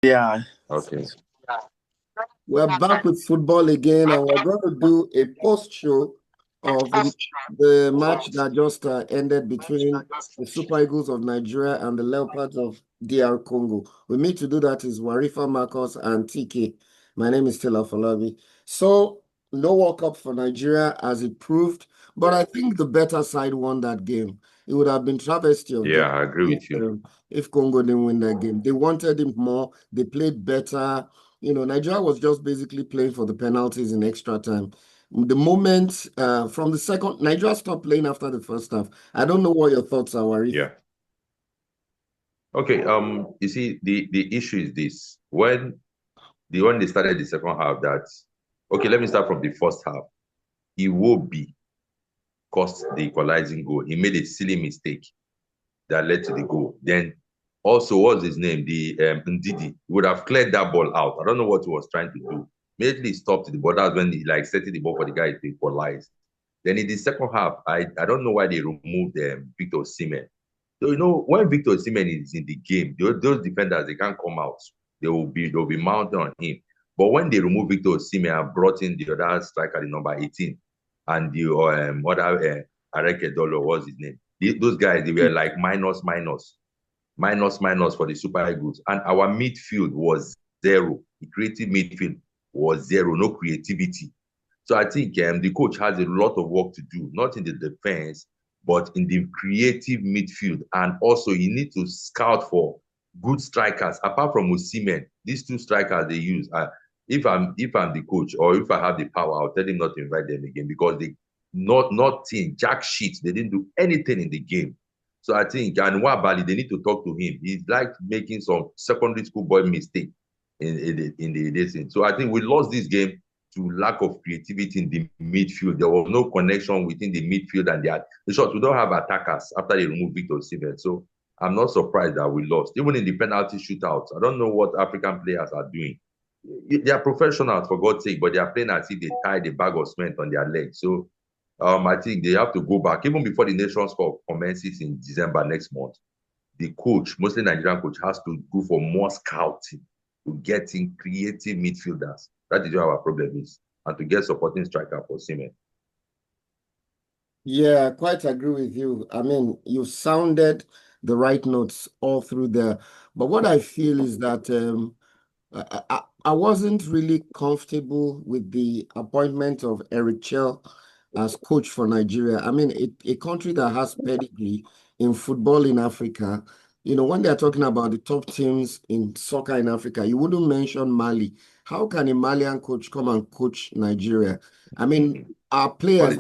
Yeah. Okay. We're back with football again, and we're going to do a post show of the match that just ended between the Super Eagles of Nigeria and the Leopards of DR Congo. With me to do that is Warifa Marcos and TK. My name is Stella Falabi. So, no World Cup for Nigeria as it proved, but I think the better side won that game. It would have been travesty of Yeah, I agree with you. if Congo didn't win that game. They wanted it more. They played better. Nigeria was just basically playing for the penalties in extra time. The moment from the second, Nigeria stopped playing after the first half. I don't know what your thoughts are, Warif. Yeah. Okay. You see, the issue is this. When they started the second half, let me start from the first half. Iwobi cost the equalizing goal. He made a silly mistake that led to the goal. Then also, what's his name? The Ndidi would have cleared that ball out. I don't know what he was trying to do. Immediately stopped the ball. That's when he setting the ball for the guy to equalize. Then in the second half, I don't know why they removed Victor OSIMHEN. So when Victor OSIMHEN is in the game, those defenders they can't come out. They'll be mounted on him. But when they remove Victor OSIMHEN and brought in the other striker, the number 18, and the other Areke Dolo, what's his name? Those guys they were like minus for the Super Eagles, and our midfield was zero. The creative midfield was zero, no creativity. So I think the coach has a lot of work to do, not in the defense, but in the creative midfield. And also, you need to scout for good strikers. Apart from OSIMHEN, these two strikers they use. If I'm the coach or if I have the power, I'll tell him not to invite them again because they nothing, jack shit. They didn't do anything in the game. So I think, and Wabali, they need to talk to him. He's like making some secondary school boy mistake in the this thing. So I think we lost this game to lack of creativity in the midfield. There was no connection within the midfield and the shot. We don't have attackers after they removed Victor OSIMHEN. So I'm not surprised that we lost. Even in the penalty shootouts, I don't know what African players are doing. They are professionals, for God's sake, but they are playing as if they tied a bag of cement on their legs. So I think they have to go back. Even before the Nations Cup commences in December next month, the coach, mostly Nigerian coach, has to go for more scouting to get in creative midfielders. That is what our problem is. And to get supporting striker for OSIMHEN. Yeah, I quite agree with you. I mean, you sounded the right notes all through there. But what I feel is that I wasn't really comfortable with the appointment of Eric Chell as coach for Nigeria. I mean, a country that has pedigree in football in Africa. When they're talking about the top teams in soccer in Africa, you wouldn't mention Mali. How can a Malian coach come and coach Nigeria? I mean, our players,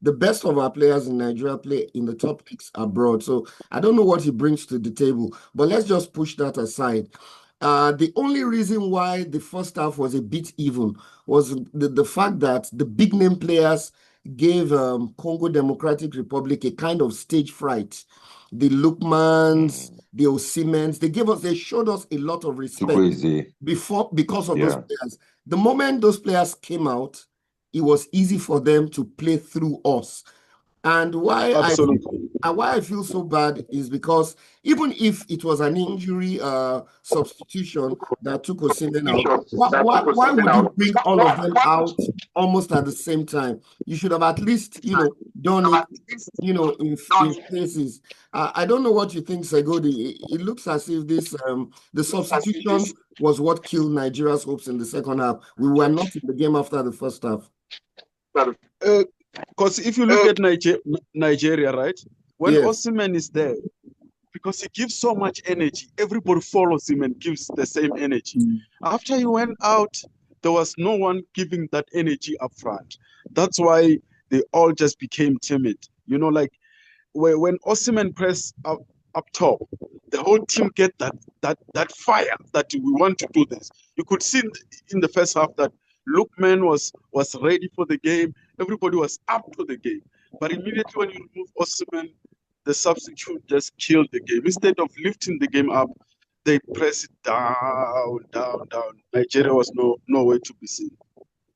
the best of our players in Nigeria play in the top leagues abroad. So I don't know what he brings to the table, but let's just push that aside. The only reason why the first half was a bit even was the fact that the big name players gave Congo Democratic Republic a kind of stage fright. The Lookmans, the OSIMHENs, they showed us a lot of respect because of those players. The moment those players came out, it was easy for them to play through us. And why I feel so bad is because even if it was an injury substitution that took OSIMHEN out, why would you bring all of them out almost at the same time? You should have at least, done it, in phases. I don't know what you think, Segodi. It looks as if the substitution was what killed Nigeria's hopes in the second half. We were not in the game after the first half. Because if you look at Nigeria, right? When OSIMHEN is there, because he gives so much energy, everybody follows him and gives the same energy. After he went out, there was no one giving that energy up front. That's why they all just became timid. Like when OSIMHEN pressed up top, the whole team get that fire that we want to do this. You could see in the first half that Lookman was ready for the game. Everybody was up to the game. But immediately when you remove OSIMHEN, the substitute just killed the game. Instead of lifting the game up, they press it down. Nigeria was nowhere to be seen.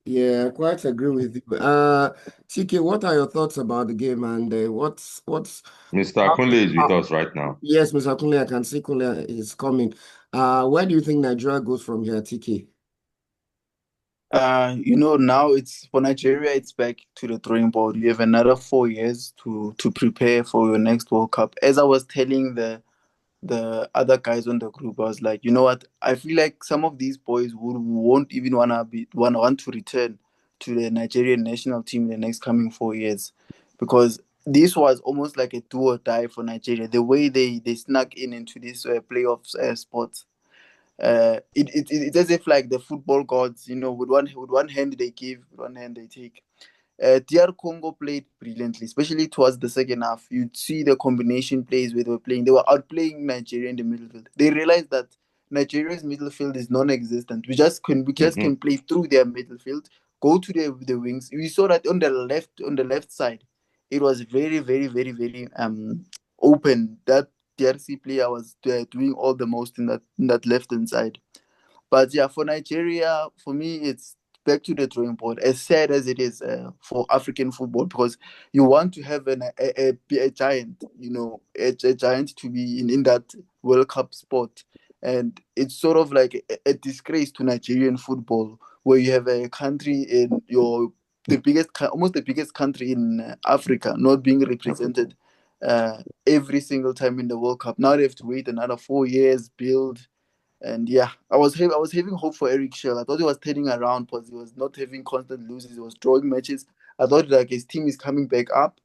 Yeah, I quite agree with you. TK, what are your thoughts about the game and what's Mr. Kunle is with us right now. Yes, Mr. Kunle, I can see Kunle is coming. Where do you think Nigeria goes from here, TK? Now it's for Nigeria, it's back to the drawing board. You have another 4 years to prepare for your next World Cup. As I was telling the other guys on the group, I was like, you know what? I feel like some of these boys won't even want to return to the Nigerian national team in the next coming 4 years, because this was almost like a do or die for Nigeria. The way they snuck into this playoffs spot, it's as if like the football gods, with one hand they give, with one hand they take. DR Congo played brilliantly, especially towards the second half. You'd see the combination plays where they were playing. They were outplaying Nigeria in the midfield. They realized that Nigeria's midfield is non-existent. We just can play through their midfield, go to the wings. We saw that on the left side, it was very, very, very, very open. That DRC player was doing all the most in that left hand side. But yeah, for Nigeria, for me, it's back to the drawing board. As sad as it is for African football, because you want to have a giant, a giant to be in that World Cup spot, and it's sort of like a disgrace to Nigerian football, where you have a country in almost the biggest country in Africa, not being represented every single time in the World Cup. Now they have to wait another 4 years, build. And yeah, I was having hope for Eric Shell. I thought he was turning around because he was not having constant losses. He was drawing matches. I thought like his team is coming back up,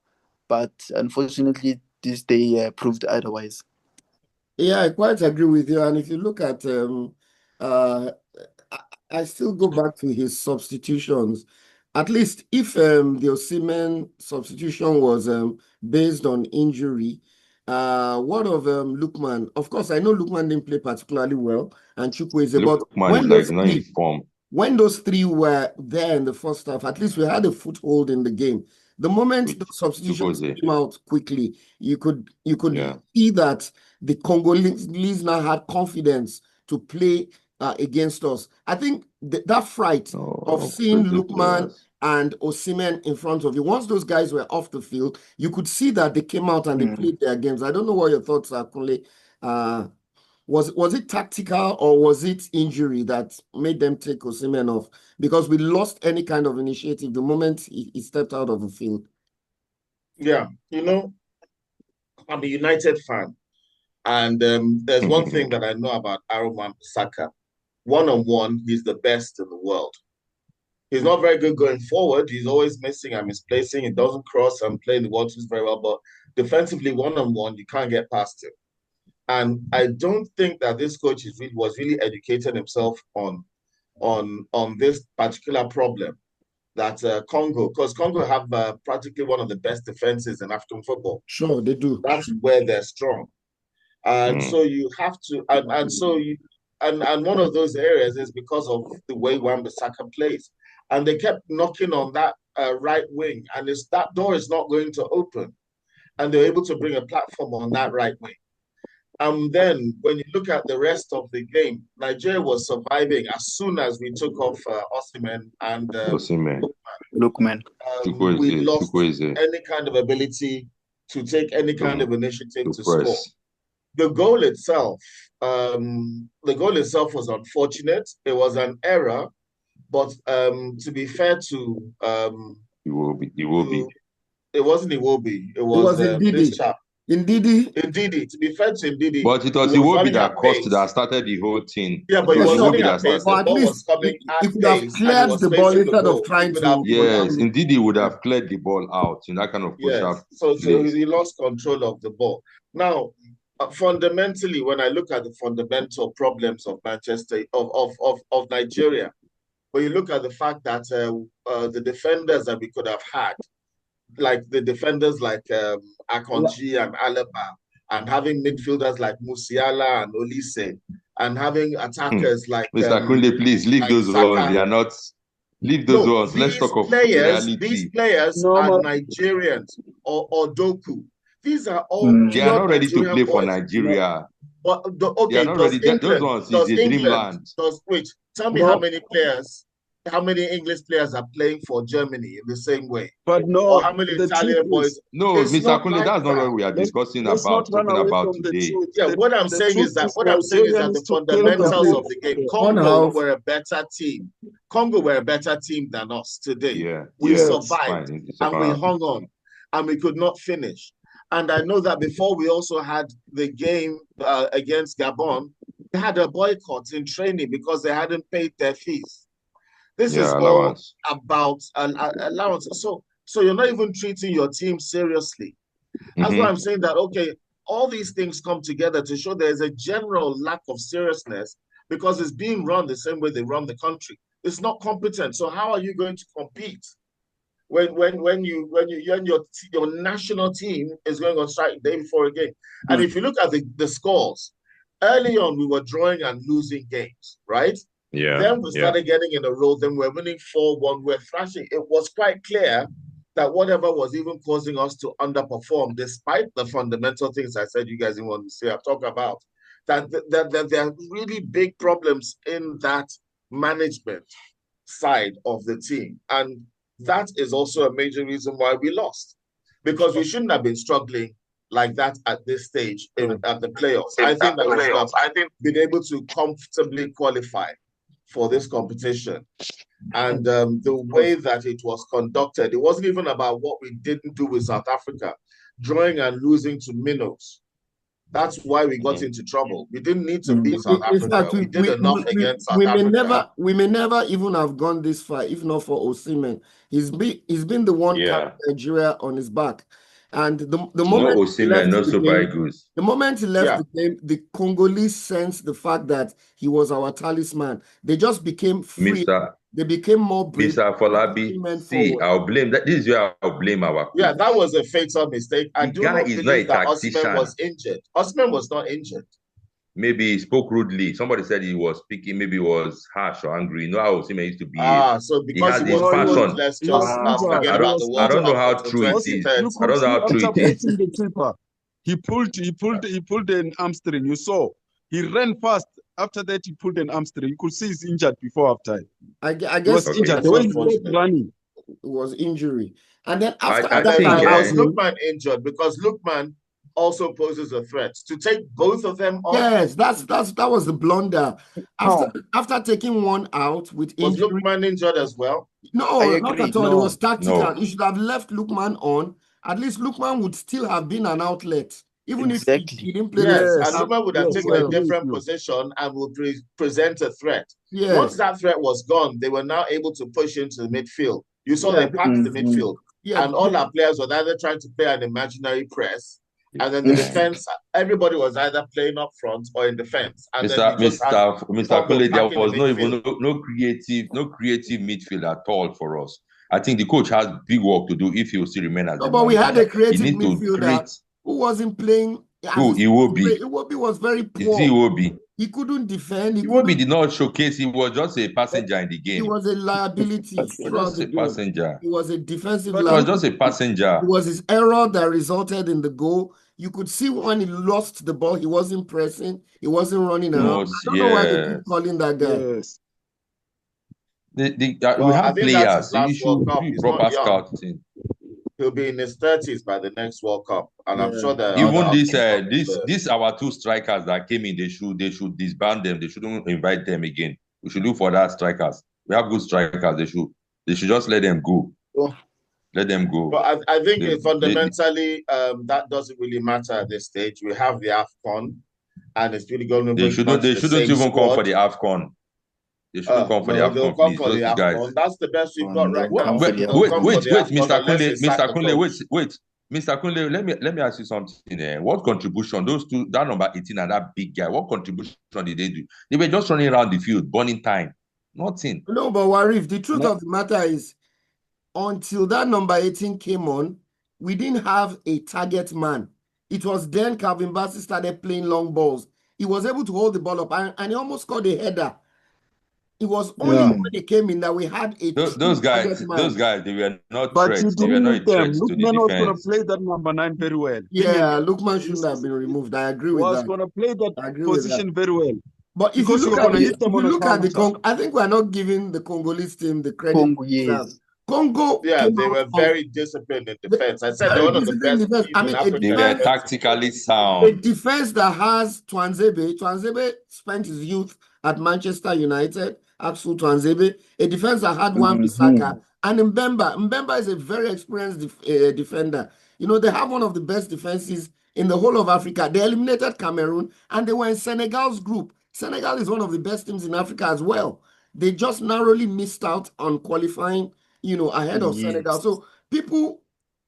but unfortunately, this day proved otherwise. Yeah, I quite agree with you. And if you look at, uh, I still go back to his substitutions. At least if the OSIMHEN substitution was based on injury, what of Lookman? Of course, I know Lookman didn't play particularly well, and Chukwueze, but Lookman is like not in form. when those three were there in the first half, at least we had a foothold in the game. The moment the substitutions came out quickly, you could see that the Congolese now had confidence to play against us. I think that fright of seeing Lookman and OSIMHEN in front of you, once those guys were off the field, you could see that they came out and they played their games. I don't know what your thoughts are, Kunle. Was it tactical or was it injury that made them take OSIMHEN off? Because we lost any kind of initiative the moment he stepped out of the field. Yeah, I'm a United fan. And there's one thing that I know about Aaron Wan-Bissaka. One-on-one, he's the best in the world. He's not very good going forward. He's always missing and misplacing. He doesn't cross and play in the waters very well. But defensively, one-on-one, you can't get past him. And I don't think that this coach was really educated himself on this particular problem that Congo, because Congo have practically one of the best defenses in African football. Sure, they do. That's where they're strong. And so you have to, and one of those areas is because of the way Wan-Bissaka plays. And they kept knocking on that right wing, and that door is not going to open. And they're able to bring a platform on that right wing. And then when you look at the rest of the game, Nigeria was surviving as soon as we took off OSIMHEN and Lookman. We lost any kind of ability to take any kind of initiative to score. The goal itself was unfortunate. It was an error, but to be fair to Iwobi. It wasn't Iwobi. It was this chap. Ndidi. To be fair to Ndidi. But it was Iwobi that started the whole thing. Yeah, but it was running at pace. The ball was coming at pace. Cleared the ball instead of trying to. Yes, Ndidi would have cleared the ball out in that kind of push-up. So he lost control of the ball. Now, fundamentally, when I look at the fundamental problems of of Nigeria, when you look at the fact that the defenders that we could have had, like the defenders like Akonji and Alaba, and having midfielders like Musiala and Olise, and having attackers like Mr. Kunle, please leave those ones. They are not. Leave those ones. Let's talk of reality. These players are Nigerians or Doku. These are all. They are not ready to play for Nigeria. But okay, they are not ready. Those ones is a dreamland. Tell me how many players how many English players are playing for Germany in the same way? But Or no, how many the Italian truth boys? is, No, It's Mr. not Kunle, like that's not that. what we are discussing let's not about, run talking away about from the today. truth. Yeah, what I'm saying truth is that Nigerians the to kill the fundamentals of hope. the game. One Congo half. were a better team. Congo were a better team than us today. Yeah. We Yes. survived Fine. and we hung on and we could not finish. And I know that before we also had the game against Gabon, they had a boycott in training because they hadn't paid their fees. This is allowance. all about an allowance. So you're not even treating your team seriously. That's why I'm saying that, okay, all these things come together to show there's a general lack of seriousness because it's being run the same way they run the country. It's not competent. So how are you going to compete when your national team is going on strike the day before a game? And if you look at the scores, early on we were drawing and losing games, right? Yeah. Then we started getting in a row. Then we're winning 4-1. We're thrashing. It was quite clear that whatever was even causing us to underperform, despite the fundamental things I said you guys didn't want to say, I've talked about, that there are really big problems in that management side of the team. And that is also a major reason why we lost, because we shouldn't have been struggling like that at this stage at the playoffs. I think that we should have been able to comfortably qualify for this competition. And the way that it was conducted, it wasn't even about what we didn't do with South Africa, drawing and losing to minnows. That's why we got into trouble. We didn't need to beat South Africa. We did enough against South Africa. We may never even have gone this far if not for OSIMHEN. He's been the one carrying Nigeria on his back. And the moment OSIMHEN, not Super Eagles. The moment he left the game, the Congolese sensed the fact that he was our talisman. They just became free. They became more brave. Mr. Folabi, see, I'll blame that. This is where I'll blame our coach. Yeah, that was a fatal mistake. I do not believe that tactician. OSIMHEN was injured. OSIMHEN was not injured. Maybe he spoke rudely. Somebody said he was speaking, maybe he was harsh or angry. You know how OSIMHEN used to be. So because he was passion. Let's just forget about the World I don't know how Cup true it is. I don't know how true it is. The keeper, he pulled an hamstring. You saw. He ran fast. After that, he pulled an hamstring. You could see he's injured before halftime. I guess he was injured. The way he was running. It was injury. And then after that, was Lookman injured? Because Lookman also poses a threat. To take both of them off. Yes, that was the blunder. After taking one out with injury. Was Lookman injured as well? No, not at all. It was tactical. You should have left Lookman on. At least Lookman would still have been an outlet. Even if he didn't play. Yes, and Lookman would have taken a different position and would present a threat. Yes. Once that threat was gone, they were now able to push into the midfield. You saw they packed the midfield. Yeah, and all our players were either trying to play an imaginary press, and then the defense, everybody was either playing up front or in defense. And Mr. Kunle, there was no creative midfield at all for us. I think the coach has big work to do if he will still remain as. No, but we had a creative midfielder who wasn't playing. Who Iwobi? Iwobi was very poor. Is he Iwobi? He couldn't defend. Iwobi did not showcase. He was just a passenger in the game. He was a liability. He was just a passenger. He was a defensive liability. He was just a passenger. It was his error that resulted in the goal. You could see when he lost the ball, he wasn't pressing. He wasn't running around. I don't know why they keep calling that guy. Yes. We have players. You should do proper scouting. He'll be in his 30s by the next World Cup, and I'm sure that even these our two strikers that came in, they should disband them. They shouldn't invite them again. We should look for that strikers. We have good strikers. They should just let them go. Let them go. But I think fundamentally that doesn't really matter at this stage. We have the AFCON, and it's really going to be. They shouldn't even come for the AFCON. They shouldn't come for the AFCON, please. Those guys. That's the best we've got right now. Wait, Mr. Kunle, Mr. Kunle, let me ask you something. What contribution those two, that number 18 and that big guy, what contribution did they do? They were just running around the field, burning time. Nothing. No, but Warif, the truth of the matter is, until that number 18 came on, we didn't have a target man. It was then Calvin Bassey started playing long balls. He was able to hold the ball up and he almost scored a header. It was only when he came in that we had a those guys, they were not threats. They were not threats to the defense. Was going to play that number 9 very well. Yeah, Lookman shouldn't have been removed. I agree with that. Was going to play that position very well. But if you Because look you're at gonna hit them on a the counter. Congo, I think we're not giving the Congolese team the credit. Congo, yes. Congo, Yeah, they were of very disciplined in defense. I said they're very one of the disciplined best defense. teams I in mean, They Africa. were tactically a sound. defense that has Twanzebe. Twanzebe spent his youth at Manchester United. Axel Twanzebe, a defense that had one Bissaka and Mbemba. Mbemba is a very experienced defender. You know, they have one of the best defenses in the whole of Africa. They eliminated Cameroon and they were in Senegal's group. Senegal is one of the best teams in Africa as well. They just narrowly missed out on qualifying, you know, ahead of Senegal. So people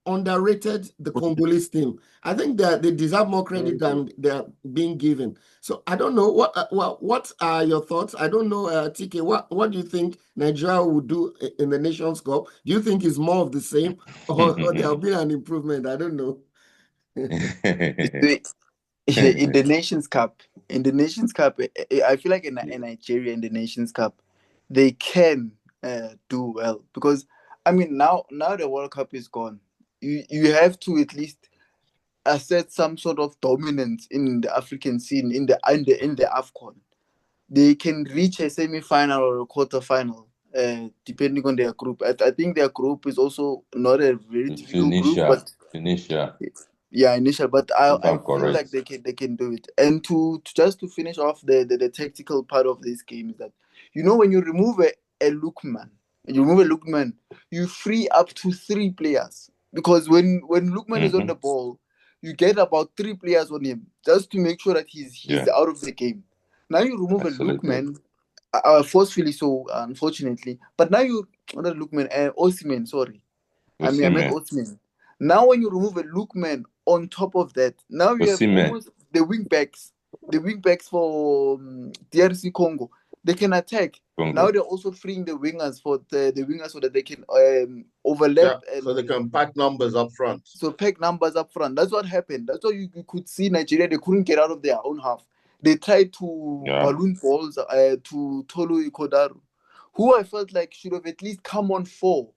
underrated the Congolese team. I think that they deserve more credit than they're being given. So I don't know what are your thoughts? I don't know, TK. What do you think Nigeria will do in the Nations Cup? Do you think it's more of the same, or there'll be an improvement? I don't know. In the Nations Cup, I feel like in Nigeria in the Nations Cup, they can do well because I mean now the World Cup is gone. You have to at least assert some sort of dominance in the African scene in the AFCON. They can reach a semi-final or a quarter-final, depending on their group. I think their group is also not a very difficult group, but yeah, initial. But I feel like they can do it. And to just to finish off the tactical part of this game is that when you remove a Lookman, you free up to 3 players because when Lookman is on the ball, you get about 3 players on him just to make sure that he's out of the game. Now you remove a Lookman, forcefully so, unfortunately. But now you not Lookman, OSIMHEN, sorry. I meant OSIMHEN. Now when you remove a Lookman on top of that, now you have almost the wing backs for DRC Congo. They can attack. Now they're also freeing the wingers so that they can overlap. Yeah, so they can pack numbers up front. That's what happened. That's why you could see Nigeria, they couldn't get out of their own half. They tried to balloon balls to Tolu Ikodaru, who I felt like should have at least come on for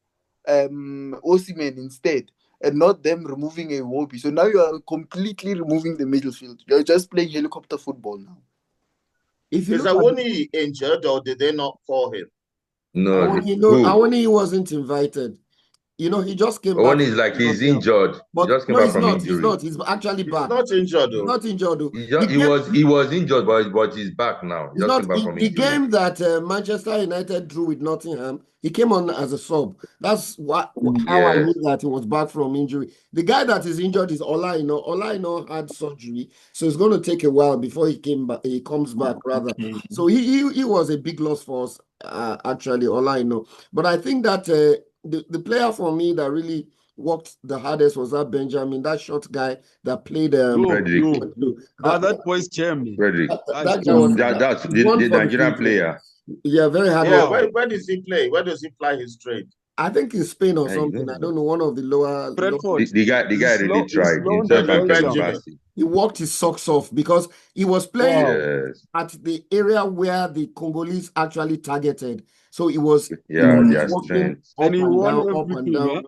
OSIMHEN instead, and not them removing a Iwobi. So now you are completely removing the midfield. You're just playing helicopter football now. Is Awoni injured or did they not call him? No, Awoni wasn't invited. He just came back. Is like he's injured. But he just came back from injury. He's not. He's actually back. He's not injured. He's not injured. He was injured, but he's back now. He just came back from injury. The game that Manchester United drew with Nottingham, he came on as a sub. That's how I knew that he was back from injury. The guy that is injured is Olaino. Olaino had surgery, so it's going to take a while before he comes back, rather. So he was a big loss for us, actually, Olaino. But I think that the player for me that really worked the hardest was that Benjamin, that short guy that played. That boy's German. That's the Nigerian player. Yeah, very hard. Yeah, where does he play? Where does he play his trade? I think in Spain or something. I don't know. One of the lower. The guy really tried. He worked his socks off because he was playing at the area where the Congolese actually targeted. So he was walking up and down.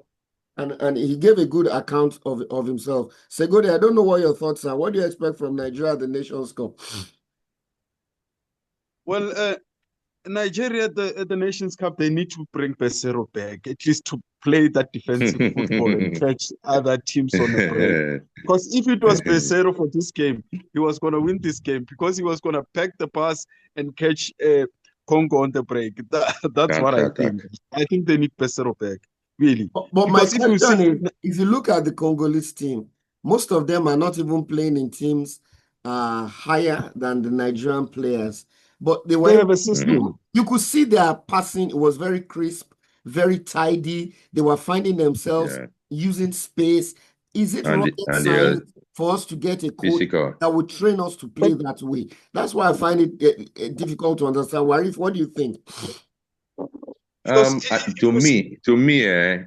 And he gave a good account of himself. Segode, I don't know what your thoughts are. What do you expect from Nigeria at the Nations Cup? Well, Nigeria at the Nations Cup, they need to bring Pesero back, at least to play that defensive football and catch other teams on the break. Because if it was Pesero for this game, he was going to win this game because he was going to pack the pass and catch Congo on the break. That's what I think. I think they need Pesero back. Really. But my question is, if you look at the Congolese team, most of them are not even playing in teams higher than the Nigerian players. But they have a system. You could see their passing. It was very crisp, very tidy. They were finding themselves using space. Is it rocket science for us to get a coach that would train us to play that way? That's why I find it difficult to understand. Warif, what do you think? To me,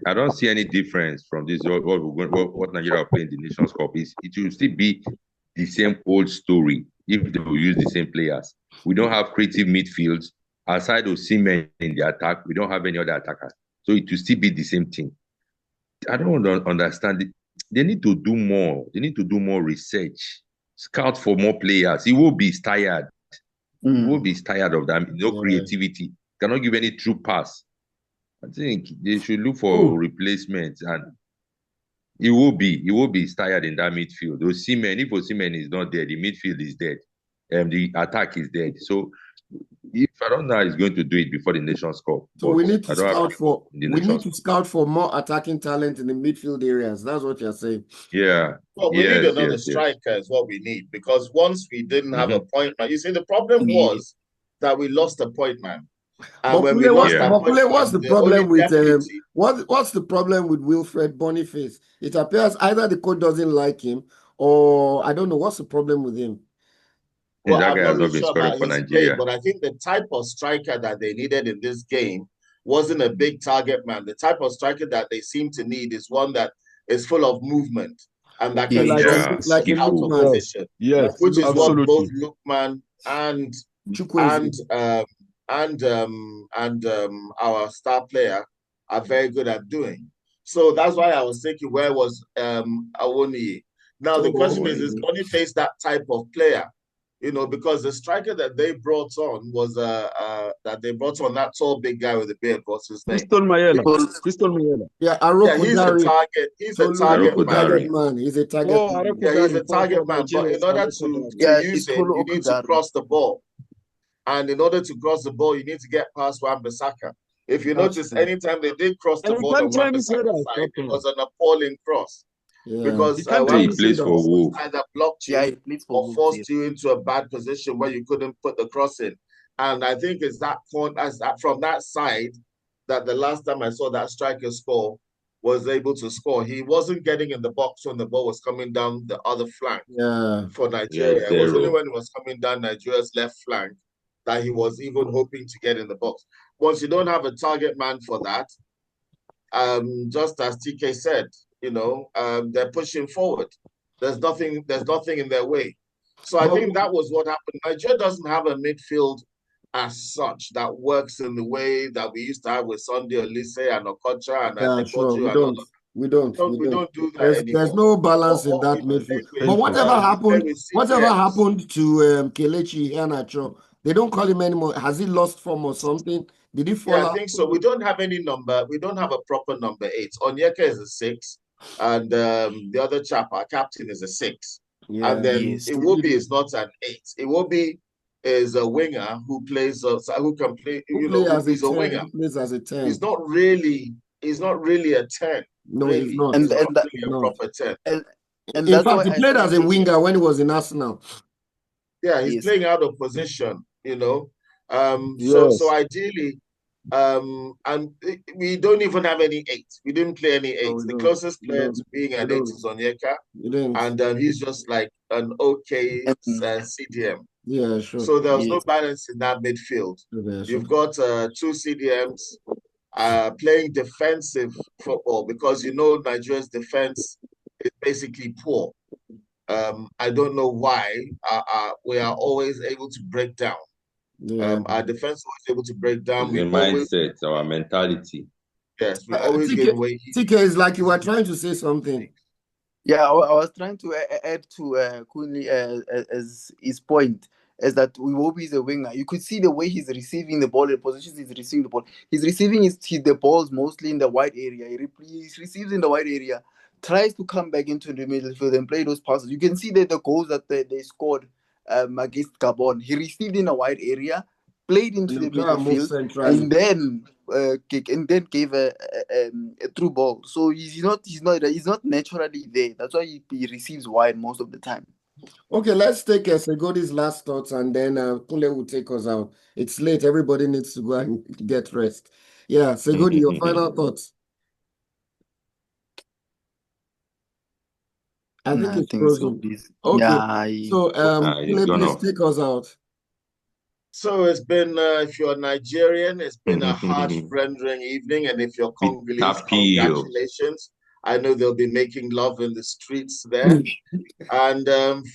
I don't see any difference from this. What Nigeria are playing the Nations Cup is. It will still be the same old story if they will use the same players. We don't have creative midfields aside OSIMHEN in the attack. We don't have any other attackers, so it will still be the same thing. I don't understand it. They need to do more. They need to do more research, scout for more players. He will be tired. Iwobi is tired of that. No creativity. Cannot give any true pass. I think they should look for replacements, and Iwobi is tired in that midfield. OSIMHEN, if OSIMHEN is not there, the midfield is dead. The attack is dead. So if I don't know how he's going to do it before the Nations Cup. So we need to scout for more attacking talent in the midfield areas. That's what you're saying. Yeah. Well, we need another striker is what we need, because once we didn't have a point man, you see, the problem was that we lost a point man. And when we lost that point man, what's the problem with what's the problem with Wilfred Boniface? It appears either the coach doesn't like him, or I don't know what's the problem with him. Well, I'm not really sure about his play, but I think the type of striker that they needed in this game wasn't a big target man. The type of striker that they seem to need is one that is full of movement and that can just out of position. Yes, which is absolutely. what both Lookman and our star player are very good at doing. So that's why I was thinking, where was Awoniyi? Now the question is Boniface that type of player? You know, because the striker that they brought on was that tall big guy with the beard. What's his name? Fiston Mayela. Yeah, he's a target. He's a target man. He's a target. He's a target man. But in order to use him, you need to cross the ball. And in order to cross the ball, you need to get past Wan-Bissaka. If you notice, anytime they did cross the ball on Wan-Bissaka's side, it was an appalling cross. Because he plays for Wolves, either blocked you or forced you into a bad position where you couldn't put the cross in. And I think it's that from that side that the last time I saw that striker score was able to score. He wasn't getting in the box when the ball was coming down the other flank for Nigeria. It was only when it was coming down Nigeria's left flank that he was even hoping to get in the box. Once you don't have a target man for that, just as TK said, you know, they're pushing forward. There's nothing in their way. So I think that was what happened. Nigeria doesn't have a midfield as such that works in the way that we used to have with Sunday Olise and Okocha and Adepoju. We don't do that anymore. There's no balance in that midfield. But whatever happened to Kelechi Iheanacho? They don't call him anymore. Has he lost form or something? Did he fall out? I think so. We don't have any number. We don't have a proper number 8. Onyeka is a 6. And the other chap, our captain, is a 6. And then Iwobi is not an 8. Iwobi is a winger who plays, who can play, he's a winger. He plays as a 10. He's not really a 10. No, really. He's not. He's not really a proper 10. And in fact, he played as a winger when he was in Arsenal. Yeah, he's playing out of position, you know. So ideally, and we don't even have any 8. We didn't play any 8. The closest player to being an 8 is Onyeka, and he's just like an okay CDM. Yeah, sure. So there was no balance in that midfield. You've got 2 CDMs playing defensive football because you know Nigeria's defense is basically poor. I don't know why we are always able to break down. Our defense was able to break down. The mindset, our mentality. Yes, we always give away. TK is like you were trying to say something. Yeah, I was trying to add to Kunle as his point, is that Iwobi is a winger. You could see the way he's receiving the ball, the positions he's receiving the ball. He's receiving the balls mostly in the wide area. He receives in the wide area, tries to come back into the middle field and play those passes. You can see that the goals that they scored against Gabon, he received in a wide area, played into the midfield, and then gave a through ball. So he's not naturally there. That's why he receives wide most of the time. Okay, let's take Segodi's last thoughts, and then Kunle will take us out. It's late. Everybody needs to go and get rest. Yeah, Segodi, your final thoughts. I think it's frozen. Okay, yeah, so please take us out. So it's been, if you're Nigerian, it's been a heart-rendering evening, and if you're Congolese, congratulations. I know they'll be making love in the streets there. And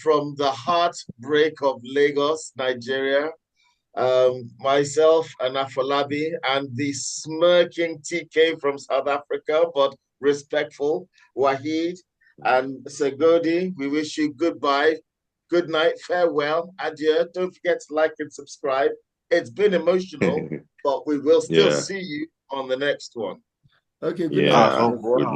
from the heartbreak of Lagos, Nigeria, myself and Afolabi and the smirking TK from South Africa, but respectful, Wahid and Segodi, we wish you goodbye. good night, farewell, adieu. Don't forget to like and subscribe. It's been emotional, but we will still see you on the next one. Okay, good night. Good night.